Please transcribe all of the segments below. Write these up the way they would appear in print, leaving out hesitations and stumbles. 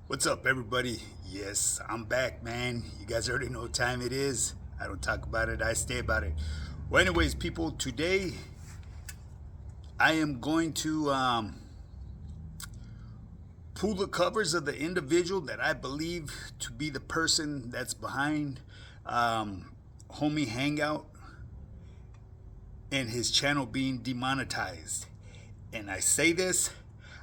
What's up, everybody? Yes, I'm back, man. You guys already know what time it is. I don't talk about it, I stay about it. Well, anyways, people, today I am going to pull the covers of the individual that I believe to be the person that's behind Homie Hangout and his channel being demonetized. And I say this,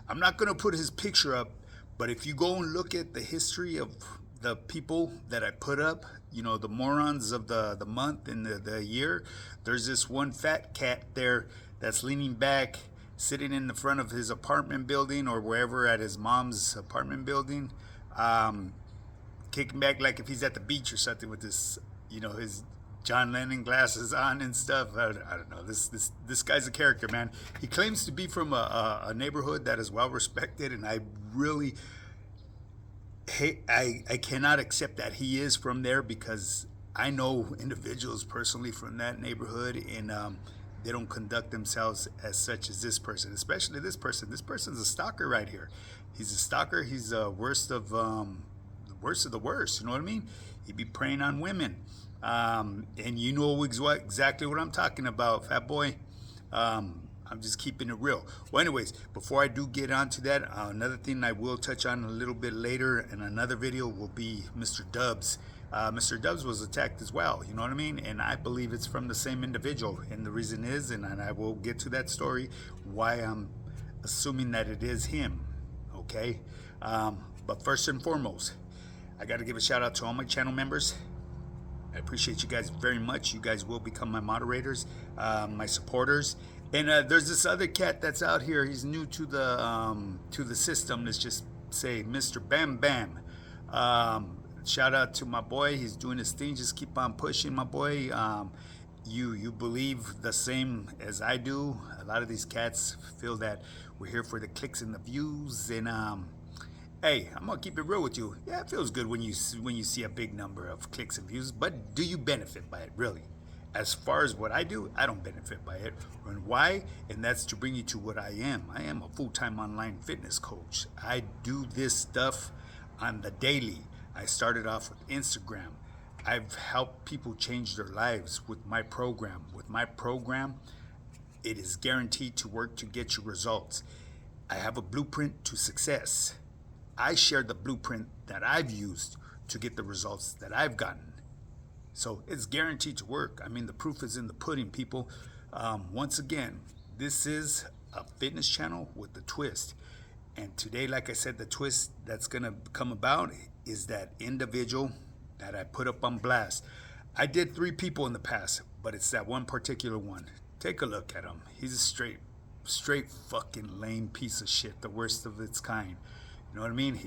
I'm not going to put his picture up, but if you go and look at the history of the people that I put up, you know, the morons of the month and the year, there's this one fat cat there that's leaning back, sitting in the front of his apartment building or wherever at his mom's apartment building, kicking back like if he's at the beach or something with this, you know, his John Lennon glasses on and stuff. I don't know. This guy's a character, man. He claims to be from a neighborhood that is well respected, and I really hate. I cannot accept that he is from there because I know individuals personally from that neighborhood, and they don't conduct themselves as such as this person, especially this person. This person's a stalker right here. He's a stalker. He's the worst of the worst. You know what I mean? He'd be preying on women. And you know exactly what I'm talking about, fat boy. I'm just keeping it real. Well, anyways, before I do get onto that, another thing I will touch on a little bit later in another video will be Mr. Dubs. Mr. Dubs was attacked as well, you know what I mean? And I believe it's from the same individual. And the reason is, and I will get to that story, why I'm assuming that it is him, okay? But first and foremost, I got to give a shout out to all my channel members. I appreciate you guys very much. You guys will become my moderators, my supporters. And there's this other cat that's out here. He's new to the system. Let's just say Mr. Bam Bam. Shout out to my boy. He's doing his thing. Just keep on pushing, my boy. You believe the same as I do. A lot of these cats feel that we're here for the clicks and the views. And hey, I'm gonna keep it real with you. Yeah, it feels good when you see a big number of clicks and views, but do you benefit by it, really? As far as what I do, I don't benefit by it. And why? And that's to bring you to what I am. I am a full-time online fitness coach. I do this stuff on the daily. I started off with Instagram. I've helped people change their lives with my program. With my program, it is guaranteed to work to get you results. I have a blueprint to success. I share the blueprint that I've used to get the results that I've gotten. So it's guaranteed to work. I mean, the proof is in the pudding, people. Once again, this is a fitness channel with a twist. And today, like I said, the twist that's going to come about is that individual that I put up on blast. I did 3 people in the past, but it's that one particular one. Take a look at him. He's a straight fucking lame piece of shit, the worst of its kind. You know what I mean?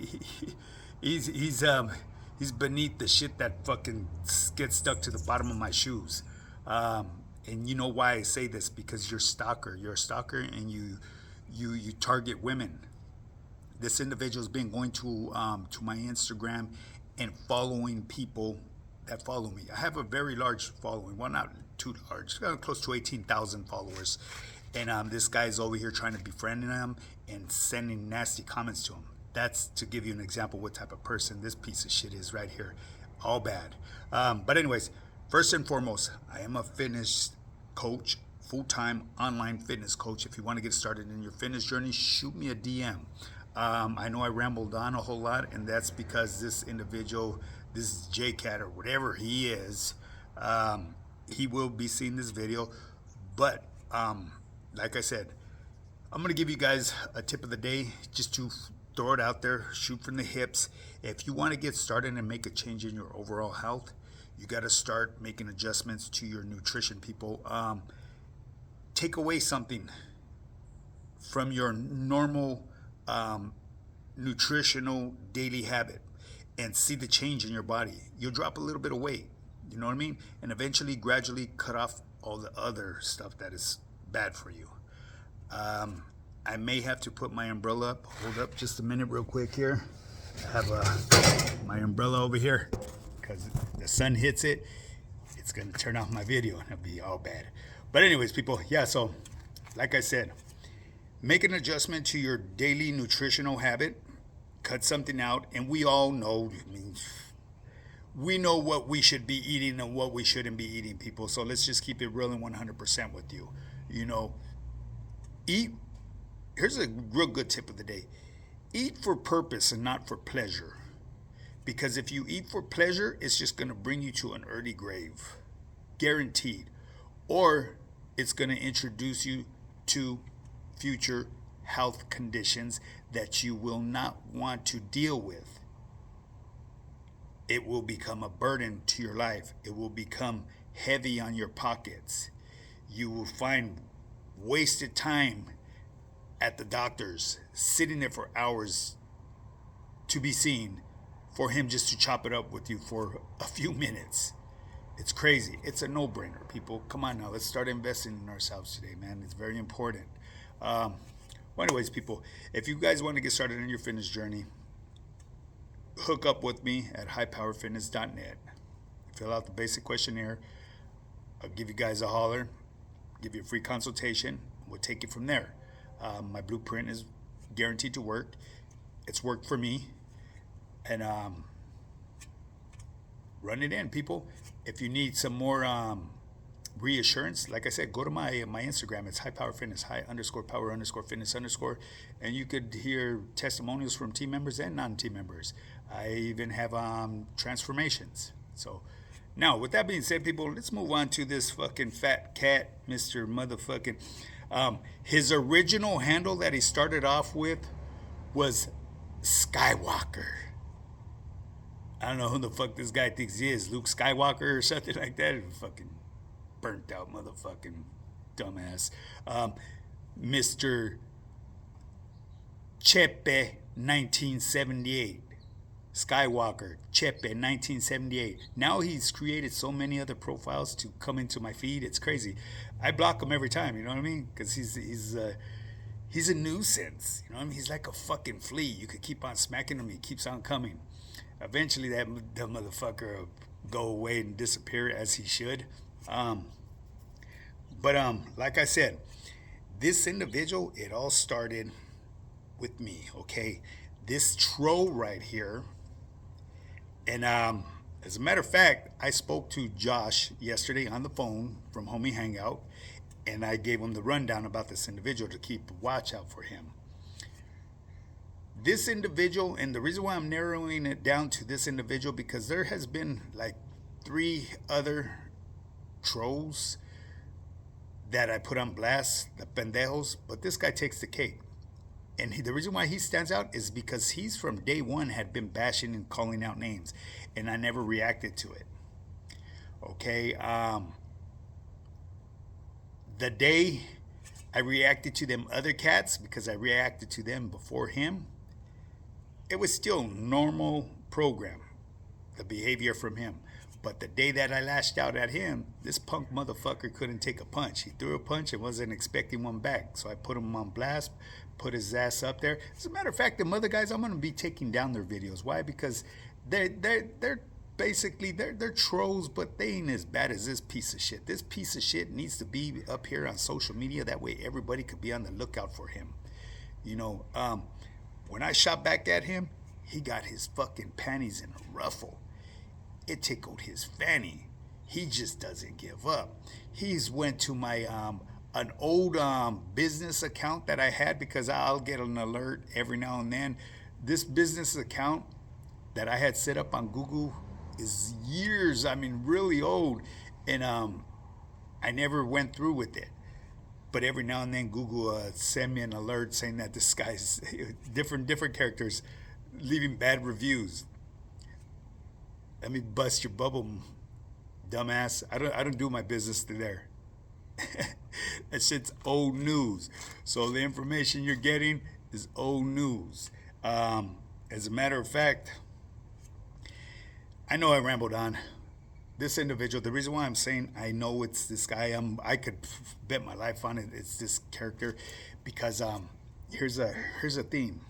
He's beneath the shit that fucking gets stuck to the bottom of my shoes. And you know why I say this? Because you're a stalker. You're a stalker, and you target women. This individual's been going to my Instagram and following people that follow me. I have a very large following. Well, not too large. Close to 18,000 followers. And this guy's over here trying to befriend them and sending nasty comments to him. That's to give you an example what type of person this piece of shit is right here. All bad. But anyways, first and foremost, I am a fitness coach, full-time online fitness coach. If you want to get started in your fitness journey, shoot me a DM. I know I rambled on a whole lot, and that's because this individual, this J-Cat or whatever he is, he will be seeing this video. But like I said, I'm going to give you guys a tip of the day just to throw it out there, shoot from the hips. If you want to get started and make a change in your overall health, you got to start making adjustments to your nutrition, people. Take away something from your normal nutritional daily habit and see the change in your body. You'll drop a little bit of weight, you know what I mean? And eventually, gradually cut off all the other stuff that is bad for you. I may have to put my umbrella up. Hold up just a minute real quick here. I have my umbrella over here because the sun hits it. It's going to turn off my video and it'll be all bad. But anyways, people, yeah, so like I said, make an adjustment to your daily nutritional habit cut something out, and we all know, I mean, we know what we should be eating and what we shouldn't be eating, people. So let's just keep it real and 100% with you. You know, eat. Here's a real good tip of the day: eat for purpose and not for pleasure. Because if you eat for pleasure, it's just going to bring you to an early grave, guaranteed. Or it's going to introduce you to future health conditions that you will not want to deal with. It will become a burden to your life. It will become heavy on your pockets. You will find wasted time at the doctor's, sitting there for hours to be seen, for him just to chop it up with you for a few minutes. It's crazy. It's a no-brainer, people. Come on now, let's start investing in ourselves today, man. It's very important. Well, anyways, people, if you guys want to get started on your fitness journey, hook up with me at highpowerfitness.net. Fill out the basic questionnaire. I'll give you guys a holler, give you a free consultation. We'll take it from there. My blueprint is guaranteed to work. It's worked for me. And run it in, people. If you need some more reassurance, like I said, go to my Instagram. It's high_power_fitness, high_power_fitness_, and you could hear testimonials from team members and non-team members. I even have transformations. So now, with that being said, people, let's move on to this fucking fat cat, Mr. Motherfucking. His original handle that he started off with was Skywalker. I don't know who the fuck this guy thinks he is, Luke Skywalker or something like that. Fucking burnt out motherfucking dumbass. Mr. Chepe 1978. Skywalker, Chepe 1978. Now he's created so many other profiles to come into my feed. It's crazy. I block him every time, you know what I mean? Because he's a nuisance. You know what I mean? He's like a fucking flea. You could keep on smacking him, he keeps on coming. Eventually that motherfucker will go away and disappear, as he should. But like I said, this individual, it all started with me, okay? This troll right here. And as a matter of fact, I spoke to Josh yesterday on the phone from Homie Hangout, and I gave him the rundown about this individual to keep a watch out for him. This individual, and the reason why I'm narrowing it down to this individual, because there has been like 3 other trolls that I put on blast, the pendejos, but this guy takes the cake. And the reason why he stands out is because he's from day one had been bashing and calling out names, and I never reacted to it. Okay, the day I reacted to them other cats, because I reacted to them before him, it was still normal program, the behavior from him. But the day that I lashed out at him, this punk motherfucker couldn't take a punch. He threw a punch and wasn't expecting one back. So I put him on blast, put his ass up there. As a matter of fact, the other guys, I'm going to be taking down their videos. Why? Because they're basically, they're trolls, but they ain't as bad as this piece of shit. This piece of shit needs to be up here on social media. That way everybody could be on the lookout for him. You know, when I shot back at him, he got his fucking panties in a ruffle. It tickled his fanny. He just doesn't give up. He's went to my an old business account that I had, because I'll get an alert every now and then. This business account that I had set up on Google is years, I mean really old, and I never went through with it. But every now and then Google send me an alert saying that this guy's different characters leaving bad reviews. Let me bust your bubble, dumbass. I don't do my business through there. That shit's old news. So the information you're getting is old news. As a matter of fact, I know I rambled on. This individual, the reason why I'm saying I know it's this guy, I could bet my life on it, it's this character, because here's a theme.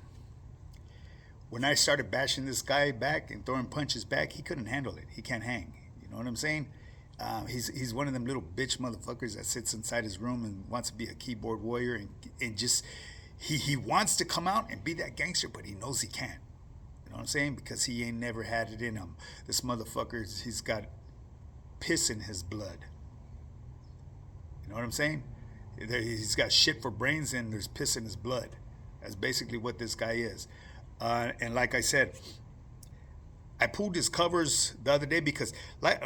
When I started bashing this guy back and throwing punches back, he couldn't handle it. He can't hang. You know what I'm saying? He's one of them little bitch motherfuckers that sits inside his room and wants to be a keyboard warrior, and just he wants to come out and be that gangster, but he knows he can't. I'm saying? Because he ain't never had it in him. This motherfucker, he's got piss in his blood. You know what I'm saying? He's got shit for brains and there's piss in his blood. That's basically what this guy is. And like I said, I pulled his covers the other day because, let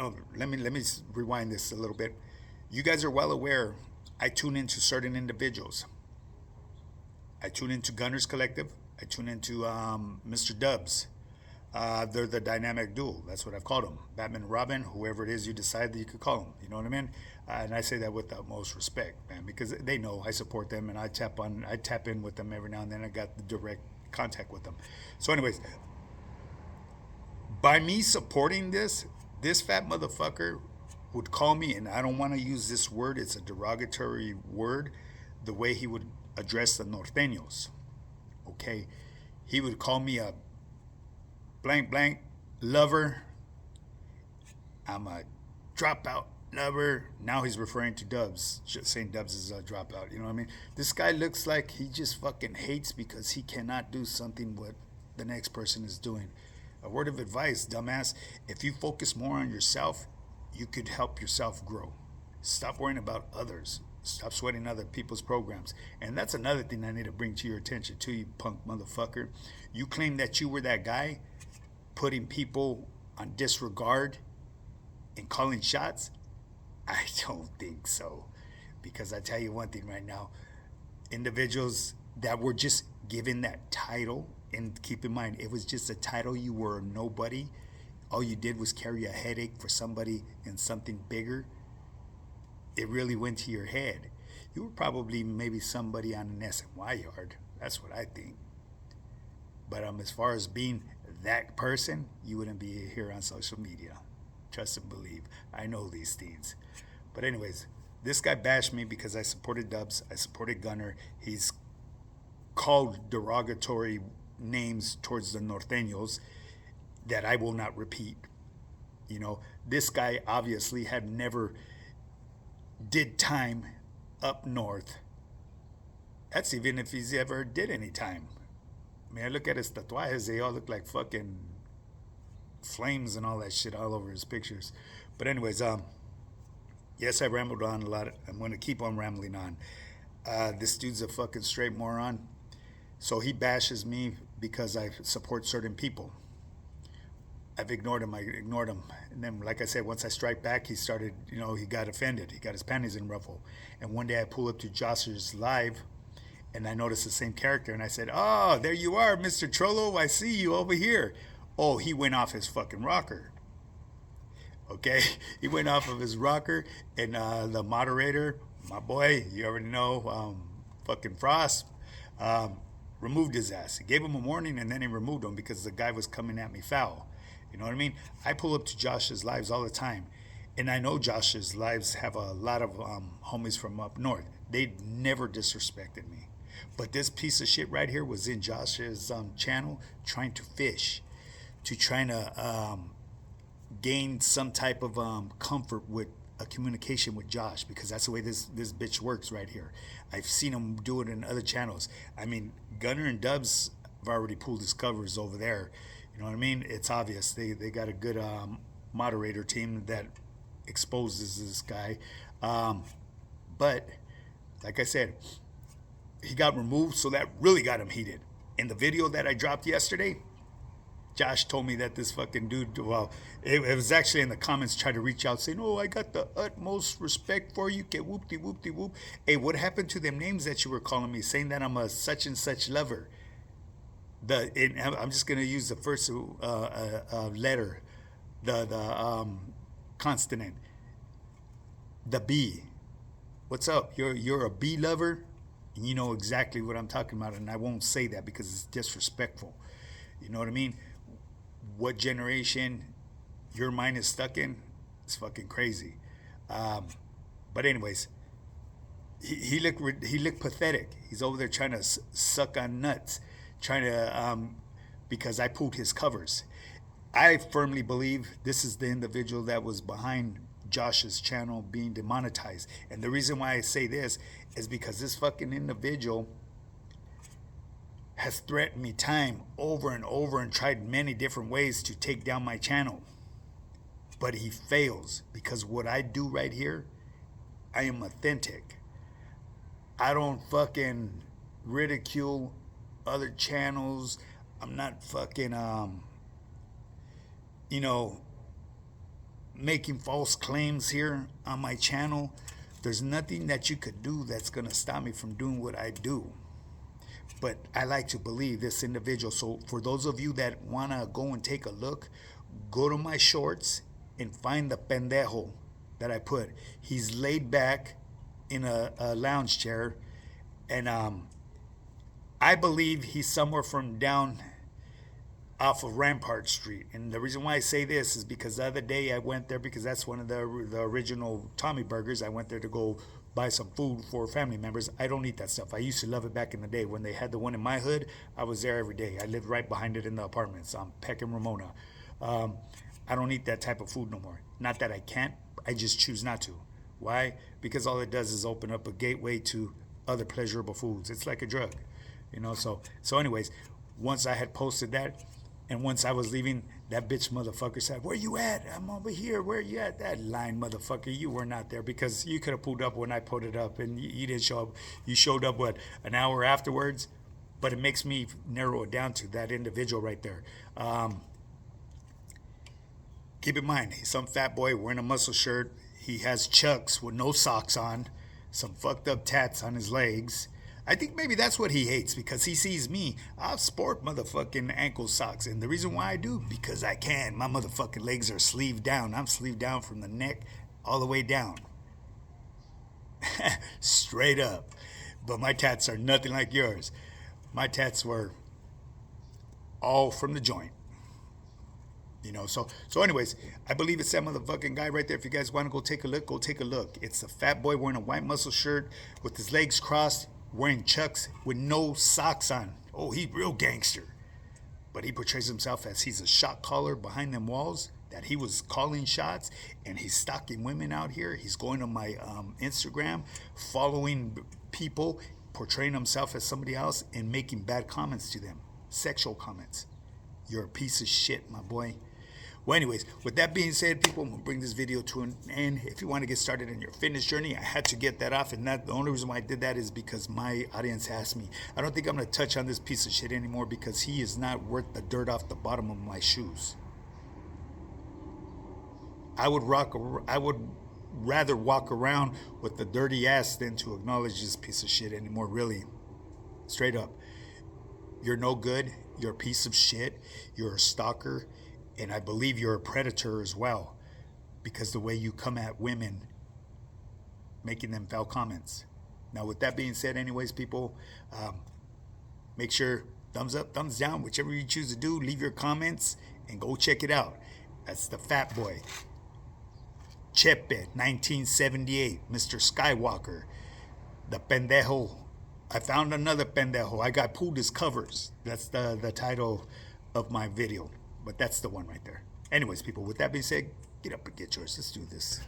me rewind this a little bit. You guys are well aware. I tune into certain individuals. I tune into Gunners Collective. I tune into Mr. Dubs. They're the dynamic duo. That's what I've called them. Batman and Robin, whoever it is you decide that you could call them. You know what I mean? And I say that with the utmost respect, man, because they know I support them and I tap in with them every now and then. I got the direct contact with them. So, anyways, by me supporting this fat motherfucker would call me, and I don't want to use this word. It's a derogatory word. The way he would address the norteños. Okay, he would call me a blank blank lover. I'm a dropout lover. Now he's referring to Dubs, just saying Dubs is a dropout. You know what I mean? This guy looks like he just fucking hates because he cannot do something what the next person is doing. A word of advice, dumbass: if you focus more on yourself, you could help yourself grow. Stop worrying about others. Stop sweating other people's programs. And that's another thing I need to bring to your attention too, you punk motherfucker. You claim that you were that guy putting people on disregard and calling shots. I don't think so. Because I tell you one thing right now, individuals that were just given that title, and keep in mind, it was just a title. You were a nobody. All you did was carry a headache for somebody in something bigger. It really went to your head. You were probably maybe somebody on an SNY yard. That's what I think. But as far as being that person, you wouldn't be here on social media. Trust and believe. I know these things. But anyways, this guy bashed me because I supported Dubs. I supported Gunner. He's called derogatory names towards the norteños that I will not repeat. You know, this guy obviously had never did time up north. That's even if he's ever did any time. I mean, I look at his tatuajes, they all look like fucking flames and all that shit all over his pictures. But anyways, yes, I rambled on a lot. I'm going to keep on rambling on. This dude's a fucking straight moron. So he bashes me because I support certain people. I've ignored him. And then, like I said, once I strike back, he started, he got offended. He got his panties in a ruffle. And one day I pull up to Josh's live, and I noticed the same character. And I said, "Oh, there you are, Mr. Trollo. I see you over here." Oh, he went off his fucking rocker. Okay? He went off of his rocker, and the moderator, my boy, you already know, fucking Frost, removed his ass. He gave him a warning, and then he removed him because the guy was coming at me foul. You know what I mean? I pull up to Josh's lives all the time. And I know Josh's lives have a lot of homies from up north. They never disrespected me. But this piece of shit right here was in Josh's channel trying to fish, to trying to gain some type of comfort with a communication with Josh, because that's the way this bitch works right here. I've seen him do it in other channels. I mean, Gunner and Dubs have already pulled his covers over there. You know what I mean? It's obvious. They got a good moderator team that exposes this guy. But, like I said, he got removed, so that really got him heated. In the video that I dropped yesterday, Josh told me that this fucking dude, well, it was actually in the comments trying to reach out saying, "Oh, I got the utmost respect for you, get whoop-de-whoop-de-whoop. Hey, what happened to them names that you were calling me, saying that I'm a such and such lover?" I'm just gonna use the first letter, the consonant, the B. What's up? You're a B lover, and you know exactly what I'm talking about. And I won't say that because it's disrespectful. You know what I mean? What generation your mind is stuck in? It's fucking crazy. But anyways, he looked pathetic. He's over there trying to suck on nuts. Trying to, because I pulled his covers. I firmly believe this is the individual that was behind Josh's channel being demonetized. And the reason why I say this is because this fucking individual has threatened me time over and over and tried many different ways to take down my channel. But he fails because what I do right here, I am authentic. I don't fucking ridicule other channels. I'm not fucking, making false claims here on my channel. There's nothing that you could do that's going to stop me from doing what I do. But I like to believe this individual. So for those of you that want to go and take a look, go to my shorts and find the pendejo that I put. He's laid back in a lounge chair, and I believe he's somewhere from down off of Rampart Street. And the reason why I say this is because the other day I went there because that's one of the original Tommy Burgers. I went there to go buy some food for family members. I don't eat that stuff. I used to love it back in the day when they had the one in my hood. I was there every day. I lived right behind it in the apartments on Peck and Ramona. I don't eat that type of food no more. Not that I can't, I just choose not to. Why? Because all it does is open up a gateway to other pleasurable foods. It's like a drug, So anyways, once I had posted that, and once I was leaving, that bitch motherfucker said, "Where you at?" "I'm over here." "Where you at?" "That lying motherfucker, you were not there," because you could have pulled up when I put it up, and you didn't show up. You showed up, what, an hour afterwards? But it makes me narrow it down to that individual right there. Keep in mind, he's some fat boy wearing a muscle shirt. He has chucks with no socks on, some fucked up tats on his legs. I think maybe that's what he hates, because he sees me. I sport motherfucking ankle socks, and the reason why I do, because I can. My motherfucking legs are sleeved down. I'm sleeved down from the neck all the way down. Straight up. But my tats are nothing like yours. My tats were all from the joint. So anyways, I believe it's that motherfucking guy right there. If you guys want to go take a look, go take a look. It's a fat boy wearing a white muscle shirt with his legs crossed, wearing chucks with no socks on. Oh, he's real gangster. But he portrays himself as he's a shot caller behind them walls, that he was calling shots, and he's stalking women out here. He's going to my Instagram, following people, portraying himself as somebody else, and making bad comments to them, sexual comments. You're a piece of shit, my boy. Well, anyways, with that being said, people, I'm going to bring this video to an end. If you want to get started in your fitness journey, I had to get that off, and the only reason why I did that is because my audience asked me. I don't think I'm going to touch on this piece of shit anymore, because he is not worth the dirt off the bottom of my shoes. I would rather walk around with the dirty ass than to acknowledge this piece of shit anymore, really. Straight up. You're no good. You're a piece of shit. You're a stalker. And I believe you're a predator as well, because the way you come at women, making them foul comments. Now, with that being said, anyways, people, make sure thumbs up, thumbs down, whichever you choose to do. Leave your comments and go check it out. That's the fat boy. Chepe, 1978, Mr. Skywalker. The pendejo. I found another pendejo. I got pulled his covers. That's the title of my video. But that's the one right there. Anyways, people, with that being said, get up and get yours. Let's do this.